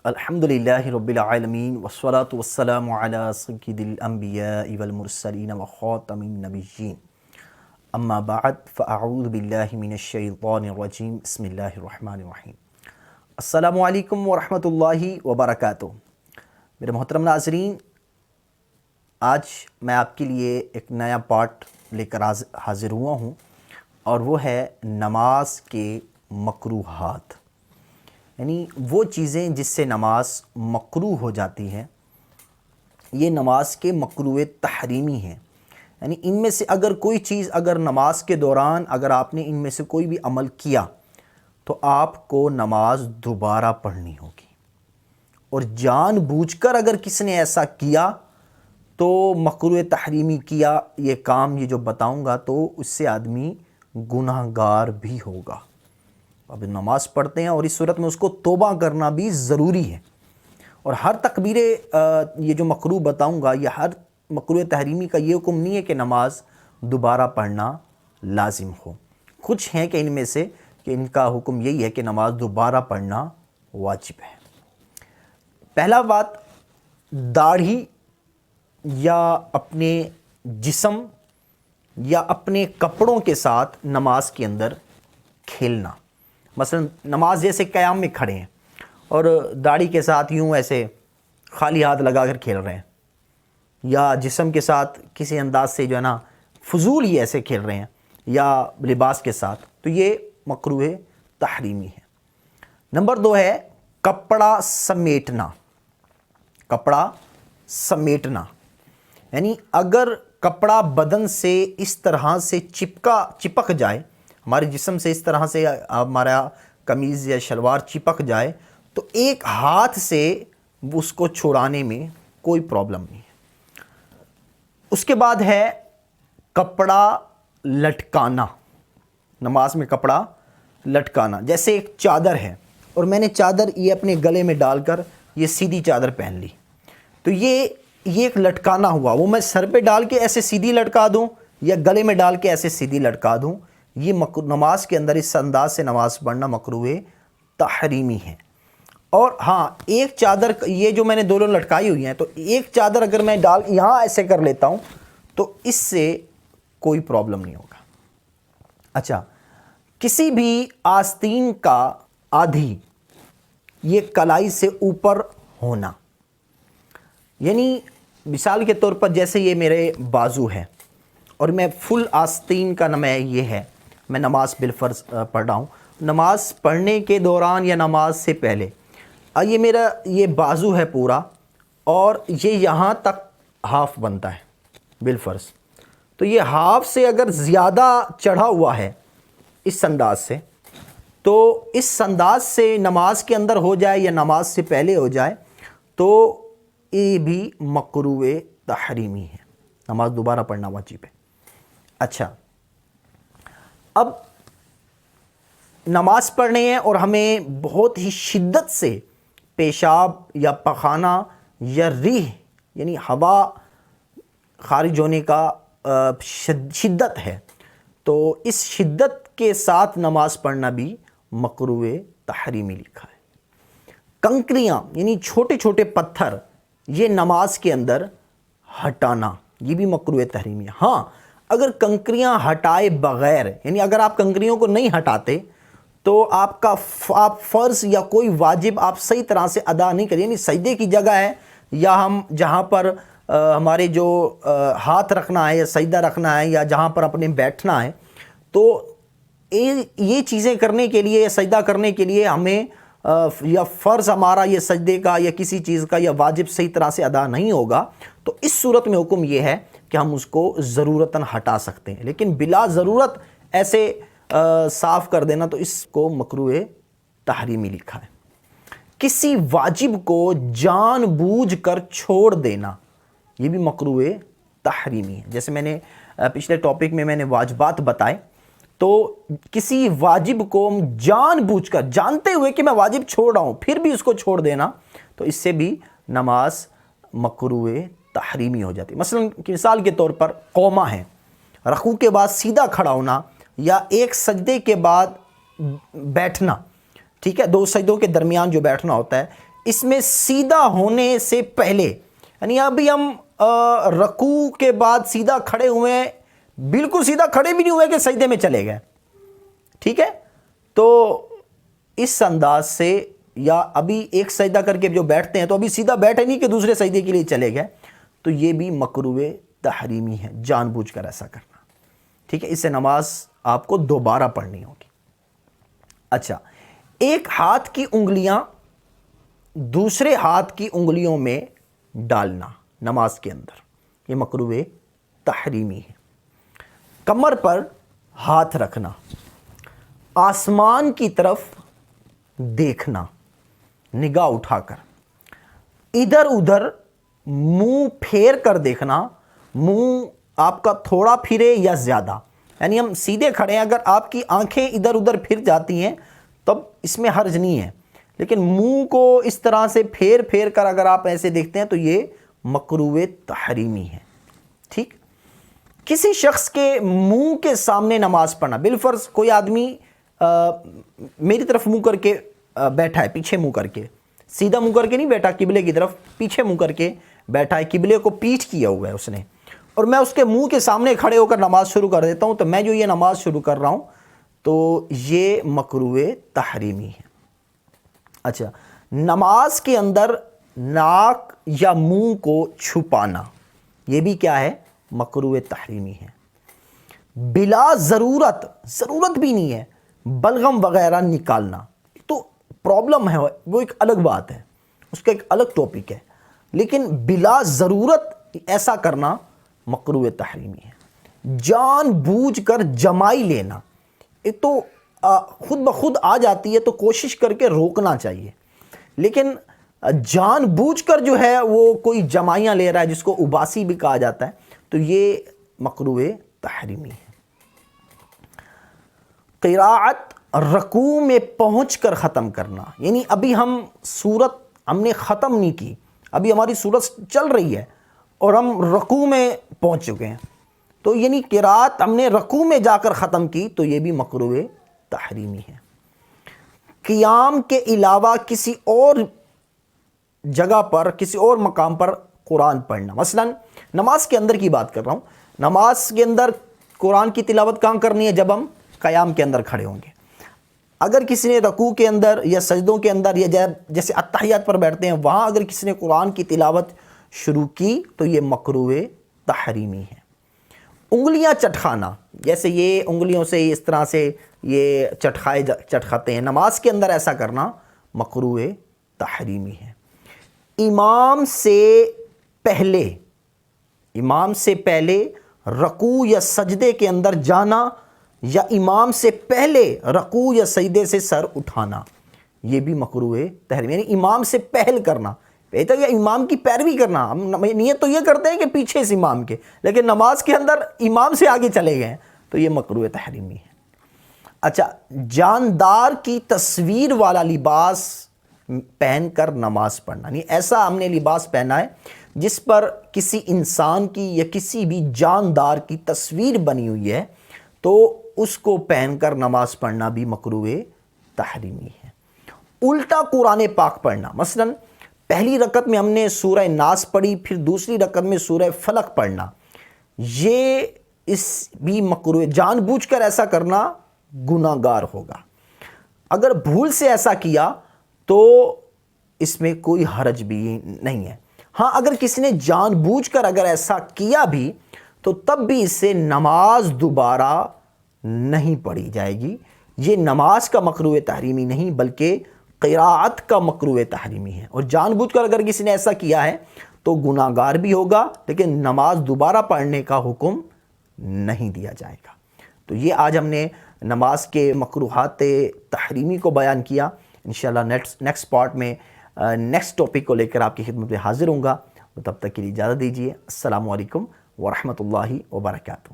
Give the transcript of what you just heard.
الحمدللہ رب العالمین والصلاة والسلام علی سید الانبیاء والمرسلین وخاتم النبیین اما بعد فاعوذ باللہ من الشیطان الرجیم بسم اللہ الرحمن الرحیم۔ السلام علیکم ورحمۃ اللہ وبرکاتہ۔ میرے محترم ناظرین، آج میں آپ کے لیے ایک نیا پارٹ لے کر حاضر ہوا ہوں، اور وہ ہے نماز کے مکروہات، یعنی وہ چیزیں جس سے نماز مکروہ ہو جاتی ہیں، یہ نماز کے مکروہ تحریمی ہیں۔ یعنی ان میں سے اگر کوئی چیز اگر نماز کے دوران اگر آپ نے ان میں سے کوئی بھی عمل کیا تو آپ کو نماز دوبارہ پڑھنی ہوگی، اور جان بوجھ کر اگر کسی نے ایسا کیا تو مکروہ تحریمی کیا یہ کام، یہ جو بتاؤں گا، تو اس سے آدمی گناہ گار بھی ہوگا۔ اب نماز پڑھتے ہیں اور اس صورت میں اس کو توبہ کرنا بھی ضروری ہے، اور ہر تکبیر یہ جو مکروہ بتاؤں گا، یہ ہر مکروہ تحریمی کا یہ حکم نہیں ہے کہ نماز دوبارہ پڑھنا لازم ہو۔ کچھ ہیں کہ ان میں سے کہ ان کا حکم یہی ہے کہ نماز دوبارہ پڑھنا واجب ہے۔ پہلا بات، داڑھی یا اپنے جسم یا اپنے کپڑوں کے ساتھ نماز کے اندر کھیلنا۔ مثلا نماز جیسے قیام میں کھڑے ہیں اور داڑھی کے ساتھ یوں ایسے خالی ہاتھ لگا کر کھیل رہے ہیں، یا جسم کے ساتھ کسی انداز سے جو ہے نا فضول ہی ایسے کھیل رہے ہیں، یا لباس کے ساتھ، تو یہ مکروہ تحریمی ہے۔ نمبر 2 ہے کپڑا سمیٹنا۔ کپڑا سمیٹنا یعنی اگر کپڑا بدن سے اس طرح سے چپک جائے، ہمارے جسم سے اس طرح سے ہمارا قمیض یا شلوار چپک جائے، تو ایک ہاتھ سے اس کو چھڑانے میں کوئی پرابلم نہیں ہے۔ اس کے بعد ہے کپڑا لٹکانا۔ نماز میں کپڑا لٹکانا، جیسے ایک چادر ہے اور میں نے چادر یہ اپنے گلے میں ڈال کر یہ سیدھی چادر پہن لی، تو یہ ایک لٹکانا ہوا۔ وہ میں سر پہ ڈال کے ایسے سیدھی لٹکا دوں یا گلے میں ڈال کے ایسے سیدھی لٹکا دوں، یہ نماز کے اندر اس انداز سے نماز پڑھنا مکروہ تحریمی ہے۔ اور ہاں، ایک چادر، یہ جو میں نے دونوں لٹکائی ہوئی ہیں، تو ایک چادر اگر میں ڈال یہاں ایسے کر لیتا ہوں تو اس سے کوئی پرابلم نہیں ہوگا۔ اچھا، کسی بھی آستین کا آدھی یہ کلائی سے اوپر ہونا، یعنی مثال کے طور پر جیسے یہ میرے بازو ہے اور میں فل آستین کا نام یہ ہے، میں نماز بالفرض پڑھ رہا ہوں، نماز پڑھنے کے دوران یا نماز سے پہلے یہ میرا یہ بازو ہے پورا، اور یہ یہاں تک ہاف بنتا ہے بالفرض، تو یہ ہاف سے اگر زیادہ چڑھا ہوا ہے اس انداز سے، تو اس انداز سے نماز کے اندر ہو جائے یا نماز سے پہلے ہو جائے تو یہ بھی مکروہ تحریمی ہے، نماز دوبارہ پڑھنا واجب ہے۔ اچھا، اب نماز پڑھنے ہیں اور ہمیں بہت ہی شدت سے پیشاب یا پخانہ یا ریح یعنی ہوا خارج ہونے کا شدت ہے، تو اس شدت کے ساتھ نماز پڑھنا بھی مکروہ تحریمی لکھا ہے۔ کنکریاں یعنی چھوٹے چھوٹے پتھر یہ نماز کے اندر ہٹانا، یہ بھی مکروہ تحریمی ہے۔ ہاں، اگر کنکریاں ہٹائے بغیر، یعنی اگر آپ کنکریوں کو نہیں ہٹاتے تو آپ فرض یا کوئی واجب آپ صحیح طرح سے ادا نہیں کریں، یعنی سجدے کی جگہ ہے یا ہم جہاں پر ہمارے جو ہاتھ رکھنا ہے یا سجدہ رکھنا ہے یا جہاں پر اپنے بیٹھنا ہے، تو یہ چیزیں کرنے کے لیے یا سجدہ کرنے کے لیے ہمیں یا فرض ہمارا یہ سجدے کا یا کسی چیز کا یا واجب صحیح طرح سے ادا نہیں ہوگا، تو اس صورت میں حکم یہ ہے کہ ہم اس کو ضرورتاً ہٹا سکتے ہیں، لیکن بلا ضرورت ایسے صاف کر دینا تو اس کو مکروہ تحریمی لکھا ہے۔ کسی واجب کو جان بوجھ کر چھوڑ دینا، یہ بھی مکروہ تحریمی ہے۔ جیسے میں نے پچھلے ٹاپک میں نے واجبات بتائے، تو کسی واجب کو جان بوجھ کر، جانتے ہوئے کہ میں واجب چھوڑ رہا ہوں پھر بھی اس کو چھوڑ دینا، تو اس سے بھی نماز مکروہ تحریمی ہو جاتی ہے۔ مثلا مثال کے طور پر قومہ ہے، رکوع کے بعد سیدھا کھڑا ہونا یا ایک سجدے کے بعد بیٹھنا، ٹھیک ہے، 2 سجدوں کے درمیان جو بیٹھنا ہوتا ہے، اس میں سیدھا ہونے سے پہلے، یعنی ابھی ہم رکوع کے بعد سیدھا کھڑے ہوئے ہیں، بالکل سیدھا کھڑے بھی نہیں ہوئے کہ سجدے میں چلے گئے، ٹھیک ہے، تو اس انداز سے، یا ابھی ایک سجدہ کر کے جو بیٹھتے ہیں تو ابھی سیدھا بیٹھے نہیں کہ دوسرے سجدے کے لیے چلے گئے، تو یہ بھی مکروہ تحریمی ہے، جان بوجھ کر ایسا کرنا، ٹھیک ہے، اس سے نماز آپ کو دوبارہ پڑھنی ہوگی۔ اچھا، ایک ہاتھ کی انگلیاں دوسرے ہاتھ کی انگلیوں میں ڈالنا نماز کے اندر، یہ مکروہ تحریمی ہے۔ کمر پر ہاتھ رکھنا، آسمان کی طرف دیکھنا، نگاہ اٹھا کر، ادھر ادھر منہ پھیر کر دیکھنا، منہ آپ کا تھوڑا پھرے یا زیادہ، یعنی ہم سیدھے کھڑے ہیں، اگر آپ کی آنکھیں ادھر ادھر پھر جاتی ہیں تب اس میں حرج نہیں ہے، لیکن منہ کو اس طرح سے پھیر پھیر کر اگر آپ ایسے دیکھتے ہیں تو یہ مکروہ تحریمی ہے، ٹھیک۔ کسی شخص کے منہ کے سامنے نماز پڑھنا، بالفرض کوئی آدمی میری طرف منہ کر کے بیٹھا ہے، پیچھے منہ کر کے، سیدھا منہ کر کے نہیں بیٹھا قبلے کی طرف، پیچھے منہ کر کے بیٹھا ہے، قبلے کو پیٹھ کیا ہوا ہے اس نے، اور میں اس کے منہ کے سامنے کھڑے ہو کر نماز شروع کر دیتا ہوں، تو میں جو یہ نماز شروع کر رہا ہوں تو یہ مکروہ تحریمی ہے۔ اچھا، نماز کے اندر ناک یا منہ کو چھپانا، یہ بھی کیا ہے؟ مکروہ تحریمی ہے۔ بلا ضرورت بھی نہیں ہے، بلغم وغیرہ نکالنا تو پرابلم ہے، وہ ایک الگ بات ہے، اس کا ایک الگ ٹاپک ہے، لیکن بلا ضرورت ایسا کرنا مکروہ تحریمی ہے۔ جان بوجھ کر جمائی لینا، ایک تو خود بخود آ جاتی ہے تو کوشش کر کے روکنا چاہیے، لیکن جان بوجھ کر جو ہے وہ کوئی جمائیاں لے رہا ہے، جس کو اباسی بھی کہا جاتا ہے، تو یہ مکروہ تحریمی ہے۔ قراءت رکوع میں پہنچ کر ختم کرنا، یعنی ابھی ہم سورت ہم نے ختم نہیں کی، ابھی ہماری سورت چل رہی ہے اور ہم رکوع میں پہنچ چکے ہیں، تو یعنی قراءت ہم نے رکوع میں جا کر ختم کی، تو یہ بھی مکروہ تحریمی ہے۔ قیام کے علاوہ کسی اور جگہ پر، کسی اور مقام پر قرآن پڑھنا، مثلا نماز کے اندر کی بات کر رہا ہوں، نماز کے اندر قرآن کی تلاوت کہاں کرنی ہے؟ جب ہم قیام کے اندر کھڑے ہوں گے۔ اگر کسی نے رکوع کے اندر یا سجدوں کے اندر یا جیسے اتحیات پر بیٹھتے ہیں وہاں اگر کسی نے قرآن کی تلاوت شروع کی تو یہ مکروہ تحریمی ہے۔ انگلیاں چٹکانا، جیسے یہ انگلیوں سے اس طرح سے یہ چٹکاتے ہیں، نماز کے اندر ایسا کرنا مکروہ تحریمی ہے۔ امام سے پہلے رکوع یا سجدے کے اندر جانا، یا امام سے پہلے رکوع یا سجدے سے سر اٹھانا، یہ بھی مکروہ تحریمی، یعنی امام سے پہل کرنا، بہتر یا امام کی پیروی کرنا، ہم نیت تو یہ کرتے ہیں کہ پیچھے سے امام کے، لیکن نماز کے اندر امام سے آگے چلے گئے تو یہ مکروہ تحریمی ہے۔ اچھا، جاندار کی تصویر والا لباس پہن کر نماز پڑھنا، یعنی ایسا ہم نے لباس پہنا ہے جس پر کسی انسان کی یا کسی بھی جاندار کی تصویر بنی ہوئی ہے، تو اس کو پہن کر نماز پڑھنا بھی مکروہ تحریمی ہے۔ الٹا قرآن پاک پڑھنا، مثلا پہلی رکعت میں ہم نے سورہ ناس پڑھی، پھر دوسری رکعت میں سورہ فلق پڑھنا، یہ اس بھی مکروہ، جان بوجھ کر ایسا کرنا گناہگار ہوگا۔ اگر بھول سے ایسا کیا تو اس میں کوئی حرج بھی نہیں ہے۔ ہاں، اگر کسی نے جان بوجھ کر اگر ایسا کیا بھی تو تب بھی اس سے نماز دوبارہ نہیں پڑھی جائے گی، یہ نماز کا مکروہ تحریمی نہیں بلکہ قراءت کا مکروہ تحریمی ہے، اور جان بوجھ کر اگر کسی نے ایسا کیا ہے تو گناہگار بھی ہوگا، لیکن نماز دوبارہ پڑھنے کا حکم نہیں دیا جائے گا۔ تو یہ آج ہم نے نماز کے مکروہات تحریمی کو بیان کیا۔ انشاءاللہ نیکسٹ پارٹ میں نیکسٹ ٹاپک کو لے کر آپ کی خدمت میں حاضر ہوں گا، تو تب تک کے لیے اجازت دیجیے۔ السلام علیکم ورحمۃ اللہ وبرکاتہ۔